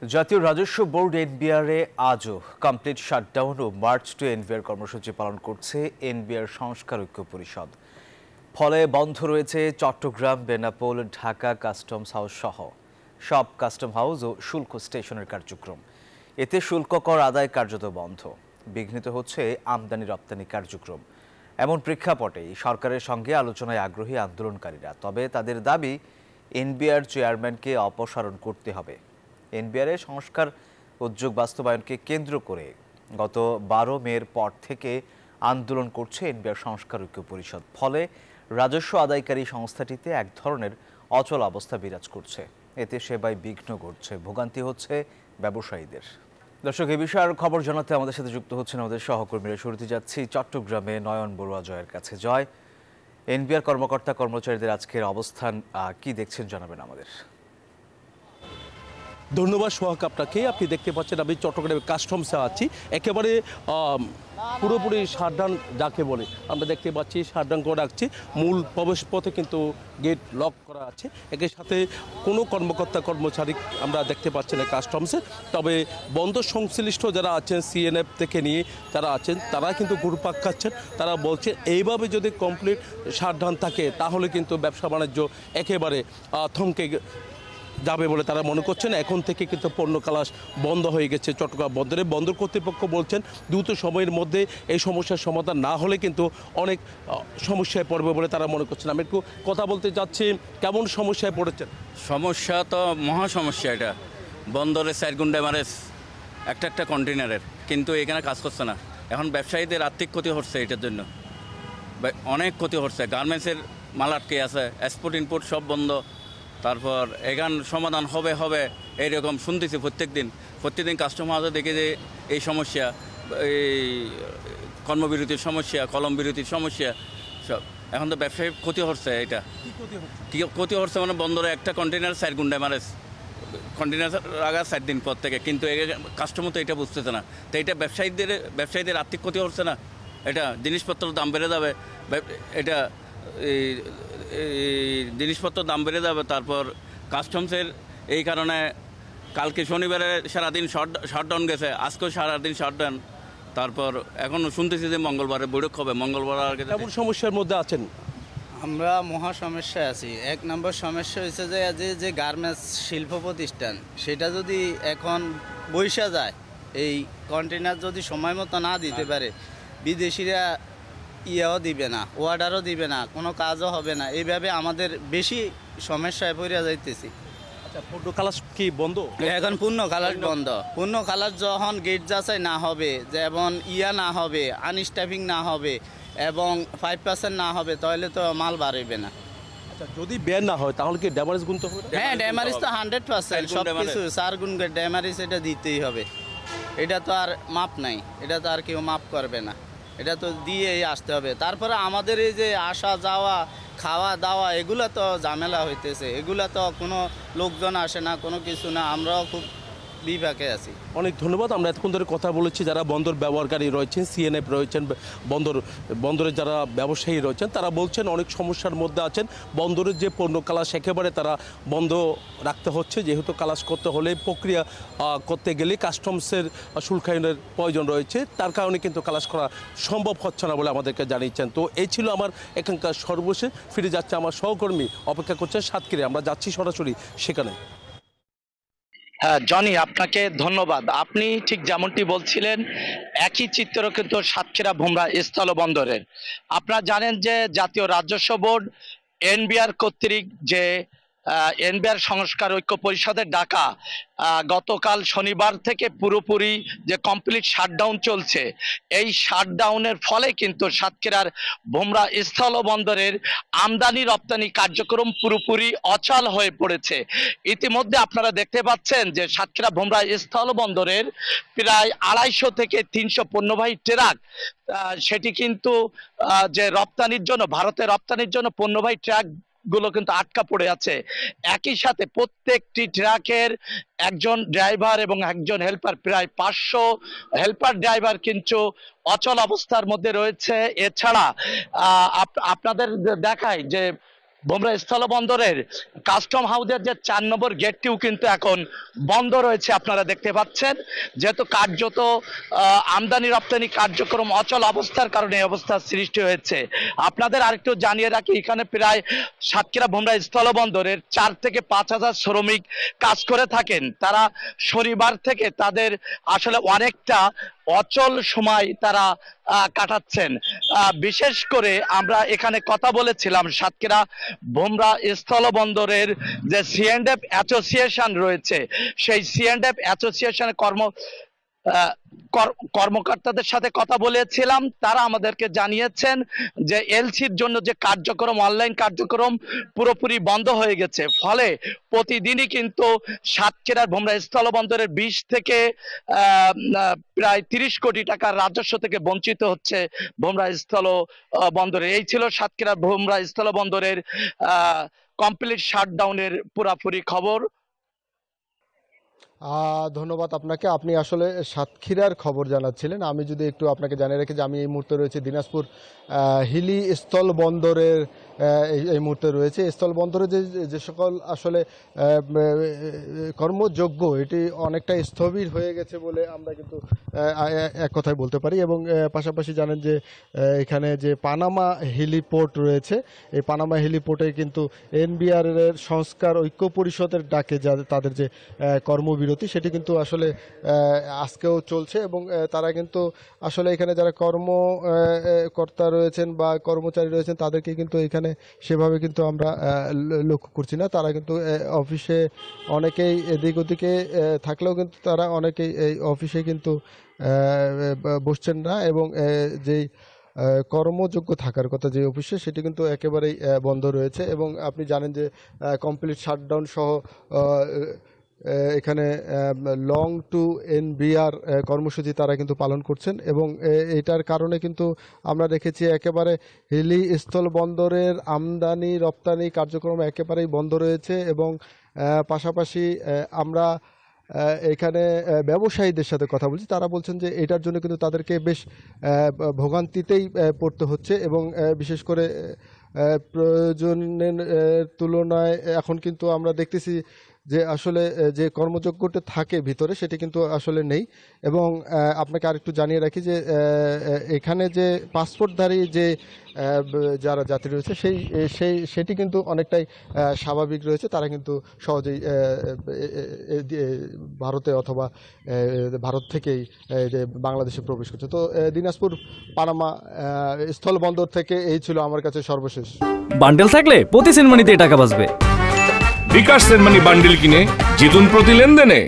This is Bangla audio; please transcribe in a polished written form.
জাতীয় রাজস্ব বোর্ড এনবিআর-এ আজও কমপ্লিট শাটডাউন ও মার্চ টু এনবিআর কর্মসূচি পালন করছে এনবিআর সংস্কার ঐক্য পরিষদ। ফলে বন্ধ রয়েছে চট্টগ্রাম, বেনাপোল, ঢাকা কাস্টমস হাউস সহ সব কাস্টম হাউস ও শুল্ক স্টেশনের কার্যক্রম। এতে শুল্ক কর আদায় কার্যত বন্ধ, বিঘ্নিত হচ্ছে আমদানি রপ্তানি কার্যক্রম। এমন প্রেক্ষাপটেই সরকারের সঙ্গে আলোচনায় আগ্রহী আন্দোলনকারীরা। তবে তাদের দাবি, এনবিআর চেয়ারম্যানকে অপসারণ করতে হবে। এনবিআর-এর সংস্কার উদ্যোগ বাস্তবায়নকে কেন্দ্র করে গত 12 মের পর থেকে আন্দোলন করছে এনবিআর সংস্কার ঐক্য পরিষদ। ফলে রাজস্ব আদায়কারী সংস্থাটিতে এক ধরনের অচল অবস্থা বিরাজ করছে। এতে সেবায় বিঘ্ন ঘটছে, ভোগান্তি হচ্ছে ব্যবসায়ীদের। দর্শক, এই বিষয়ে আরও খবর জানাতে আমাদের সাথে যুক্ত হচ্ছেন আমাদের সহকর্মীরা। শুরুতে যাচ্ছি চট্টগ্রামে নয়ন বড়ুয়া জয়ের কাছে। জয়, এনবিআর কর্মকর্তা কর্মচারীদের আজকের অবস্থান কি দেখছেন জানাবেন আমাদের। ধন্যবাদ সোহাগ আপনাকে। আপনি দেখতে পাচ্ছেন আমি চট্টগ্রামে কাস্টমসে আছি। একেবারে পুরোপুরি শাটডাউন যাকে বলে আমরা দেখতে পাচ্ছি, শাটডাউন করে রাখছি। মূল প্রবেশ পথে কিন্তু গেট লক করা আছে। একের সাথে কোনো কর্মকর্তা কর্মচারী আমরা দেখতে পাচ্ছি না কাস্টমসে। তবে বন্দর সংশ্লিষ্ট যারা আছেন, সিএনএফ থেকে নিয়ে যারা আছেন, তারা কিন্তু ঘুরপাক খাচ্ছেন। তারা বলছে এইভাবে যদি কমপ্লিট শাটডাউন থাকে তাহলে কিন্তু ব্যবসা বাণিজ্য একেবারে থমকে যাবে বলে তারা মনে করছেন। এখন থেকে কিন্তু পণ্য খালাস বন্ধ হয়ে গেছে চট্টগ্রাম বন্দরে। বন্দর কর্তৃপক্ষ বলছেন দ্রুত সময়ের মধ্যে এই সমস্যার সমাধান না হলে কিন্তু অনেক সমস্যায় পড়বে বলে তারা মনে করছেন। আমি একটু কথা বলতে চাচ্ছি, কেমন সমস্যায় পড়েছেন? সমস্যা তো মহা সমস্যা। এটা বন্দরে 4 গুণ এমআরএস একটা কন্টেনারের, কিন্তু এখানে কাজ করছে না। এখন ব্যবসায়ীদের আর্থিক ক্ষতি হচ্ছে, এটার জন্য অনেক ক্ষতি হচ্ছে। গার্মেন্টসের মাল আটকে আছে, এক্সপোর্ট ইনপোর্ট সব বন্ধ। তারপর এখান সমাধান হবে এইরকম শুনতেছি প্রত্যেকদিন কাস্টমার হাউসে দেখে যে এই সমস্যা, এই কর্মবিরতির সমস্যা, কলম বিরতির সমস্যা সব। এখন তো ব্যবসায়ী ক্ষতি হচ্ছে। এটা কী ক্ষতি হচ্ছে মানে বন্দরে একটা কন্টেনার 4 গুণ এমআরএস কন্টেনার আগা 4 দিন পর থেকে, কিন্তু কাস্টমার তো এটা বুঝতেছে না। তো এটা ব্যবসায়ীদের আর্থিক ক্ষতি হচ্ছে না। এটা জিনিসপত্রের দাম বেড়ে যাবে, এটা জিনিসপত্রের দাম বেড়ে যাবে। তারপর কাস্টমসের এই কারণে কালকে শনিবারে সারাদিন শটডাউন গেছে, আজকেও সারাদিন শটডাউন। তারপর এখন শুনতেছি যে মঙ্গলবারে বৈঠক হবে। মঙ্গলবার কেমন সমস্যার মধ্যে আছেন? আমরা মহা সমস্যায় আছি। 1 নম্বর সমস্যা হয়েছে যে গার্মেন্টস শিল্প প্রতিষ্ঠান, সেটা যদি এখন বৈশা যায়, এই কন্টেনার যদি সময় মতো না দিতে পারে, বিদেশিরা ইয়েও দিবে না, অর্ডারও দিবে না, কোনো কাজও হবে না। এইভাবে আমাদের বেশি সমস্যায় পড়ে যাইতেছি। আচ্ছা, পণ্য খালাস কি বন্ধ? এখন পূর্ণ খালাস বন্ধ। পূর্ণ খালাস যখন গেট যাচাই না হবে, যেমন না হবে, আনস্টাফিং না হবে এবং 5% না হবে, তাহলে তো মাল বাড়বে না। আচ্ছা, যদি বের না হয় তাহলে কি ড্যামারেজ গুনতে হবে? হ্যাঁ, ড্যামারেজ তো 100%, সব কিছু 4 গুণ ড্যামারেজ এটা দিতেই হবে। এটা তো আর মাপ নাই, এটা তো আর কেউ মাপ করবে না, এটা তো দিয়েই আসতে হবে। তারপরে আমাদের এই যে আসা যাওয়া, খাওয়া দাওয়া, এগুলো তো ঝামেলা হইতেছে। এগুলো তো কোনো লোকজন আসে না, কোনো কিছু না, আমরাও খুব বিপাকে আছি। অনেক ধন্যবাদ। আমরা এতক্ষণ ধরে কথা বলেছি যারা বন্দর ব্যবহারকারী রয়েছেন, সিএনএফ রয়েছেন, বন্দরের যারা ব্যবসায়ী রয়েছেন, তারা বলছেন অনেক সমস্যার মধ্যে আছেন। বন্দরের যে পণ্য খালাস একেবারে তারা বন্ধ রাখতে হচ্ছে, যেহেতু খালাস করতে হলে প্রক্রিয়া করতে গেলে কাস্টমসের শুল্ক আইনের প্রয়োজন রয়েছে। তার কারণে কিন্তু খালাস করা সম্ভব হচ্ছে না বলে আমাদেরকে জানিয়েছেন। তো এই ছিল আমার এখানকার সর্বশেষ। ফিরে যাচ্ছে আমার সহকর্মী, অপেক্ষা করছে সাতক্ষীরায়। আমরা যাচ্ছি সরাসরি সেখানে। হ্যাঁ জনি, আপনাকে ধন্যবাদ। আপনি ঠিক যেমনটি বলছিলেন, একই চিত্র কিন্তু সাতক্ষীরা ভোমরা স্থলবন্দরের। আপনারা জানেন যে জাতীয় রাজস্ব বোর্ড এনবিআর কর্তৃক যে এনবিআর সংস্কার ঐক্য পরিষদের ডাকা গতকাল শনিবার থেকে পুরোপুরি যে কমপ্লিট শাটডাউন চলছে, এই শাটডাউনের ফলে কিন্তু সাতক্ষীরার ভোমরা স্থলবন্দরের আমদানি রপ্তানি কার্যক্রম পুরোপুরি অচল হয়ে পড়েছে। ইতিমধ্যে আপনারা দেখতে পাচ্ছেন যে সাতক্ষীরা ভোমরা স্থলবন্দরের প্রায় 250 থেকে 300 পণ্যবাহী ট্রাক, সেটি কিন্তু যে রপ্তানির জন্য, ভারতে রপ্তানির জন্য পণ্যবাহী ট্রাক গুলো কিন্তু আটকা পড়ে আছে। একই সাথে প্রত্যেকটি ট্রাকের একজন ড্রাইভার এবং একজন হেল্পার, প্রায় 500 হেল্পার ড্রাইভার কিন্তু অচল অবস্থার মধ্যে রয়েছে। এছাড়া আপনাদের দেখাই যে ভোমরা স্থলবন্দরের কাস্টম হাউসের যে 4 নম্বর গেটটিও কিন্তু এখন বন্ধ রয়েছে, আপনারা দেখতে পাচ্ছেন। যেহেতু কার্যত আমদানি রপ্তানি কার্যক্রম অচল অবস্থার কারণে এই অবস্থার সৃষ্টি হয়েছে। আপনাদের আরেকটু জানিয়ে রাখি, এখানে প্রায় সাতক্ষীরা ভোমরা স্থলবন্দরের 4 থেকে 5 হাজার শ্রমিক কাজ করে থাকেন। তারা শনিবার থেকে তাদের আসলে অনেকটা অচল সময় তারা কাটাচ্ছেন। বিশেষ করে আমরা এখানে কথা বলেছিলাম সাতক্ষীরা ভোমরা স্থলবন্দরের যে C&F অ্যাসোসিয়েশন রয়েছে, সেই C&F অ্যাসোসিয়েশনের কর্মকর্তাদের সাথে কথা বলেছিলাম। তারা আমাদেরকে জানিয়েছেন যে এলসির জন্য যে কার্যক্রম, অনলাইন কার্যক্রম পুরোপুরি বন্ধ হয়ে গেছে। ফলে প্রতিদিনই কিন্তু সাতক্ষীরার ভোমরা স্থলবন্দরের 20 থেকে প্রায় 30 কোটি টাকার রাজস্ব থেকে বঞ্চিত হচ্ছে ভোমরা স্থল বন্দরে। এই ছিল সাতক্ষীরা ভোমরা স্থলবন্দরের কমপ্লিট শাটডাউনের পুরাপুরি খবর। ধন্যবাদ আপনাকে। আপনি আসলে সাতক্ষীরার খবর জানাচ্ছিলেন। আমি যদি একটু আপনাকে জানিয়ে রাখি যে আমি এই মুহূর্তে রয়েছে দিনাজপুর হিলি স্থল বন্দরের এই মুহূর্তে রয়েছে। স্থল বন্দরে যে সকল আসলে কর্মযোগ্য এটি অনেকটা স্থবির হয়ে গেছে বলে আমরা কিন্তু এক কথায় বলতে পারি। এবং পাশাপাশি জানেন যে এখানে যে পানামা হেলিপোর্ট রয়েছে, এই পানামা হেলিপোর্টে কিন্তু এনবিআর এর সংস্কার ঐক্য পরিষদের ডাকে তাদের যে কর্মবিরতি সেটি কিন্তু আসলে আজকেও চলছে। এবং তারা কিন্তু আসলে এখানে যারা কর্মকর্তা রয়েছেন বা কর্মচারী রয়েছেন তাদেরকে কিন্তু এখানে সেভাবে কিন্তু আমরা লক্ষ্য করছি না। তারা কিন্তু অফিসে অনেকেই এদিক ওদিকে থাকলেও কিন্তু তারা অনেকেই এই অফিসে কিন্তু বসছেন না। এবং যেই কর্মযোগ্য থাকার কথা যে অফিসে সেটি কিন্তু একেবারেই বন্ধ রয়েছে। এবং আপনি জানেন যে কমপ্লিট শাটডাউন সহ এখানে লং টু এনবিআর কর্মসূচি তারা কিন্তু পালন করছেন। এবং এটার কারণে কিন্তু আমরা দেখেছি একেবারে হিলি স্থল বন্দরের আমদানি রপ্তানি কার্যক্রম একেবারেই বন্ধ রয়েছে। এবং পাশাপাশি আমরা এখানে ব্যবসায়ীদের সাথে কথা বলছি, তারা বলছেন যে এটার জন্য কিন্তু তাদেরকে বেশ ভোগান্তিতেই পড়তে হচ্ছে। এবং বিশেষ করে প্রয়োজনের তুলনায় এখন কিন্তু আমরা দেখতেছি যে আসলে যে কর্মযোগ্যটা থাকে ভিতরে সেটি কিন্তু আসলে নেই। এবং আপনাকে আরেকটু জানিয়ে রাখি যে এখানে যে পাসপোর্টধারী যে যারা যাত্রী রয়েছে সেটি কিন্তু অনেকটাই স্বাভাবিক রয়েছে। তারা কিন্তু সহজেই ভারতে অথবা ভারত থেকেই বাংলাদেশে প্রবেশ করছে। তো দিনাজপুর পানামা স্থলবন্দর থেকে এই ছিল আমার কাছে সর্বশেষ। বান্ডেল থাকলে প্রতি সেনমানিতে টাকা বাঁচবে। বিকাশ সেনমানি বান্ডেল কিনে জিতুন প্রতি লেনদেনে।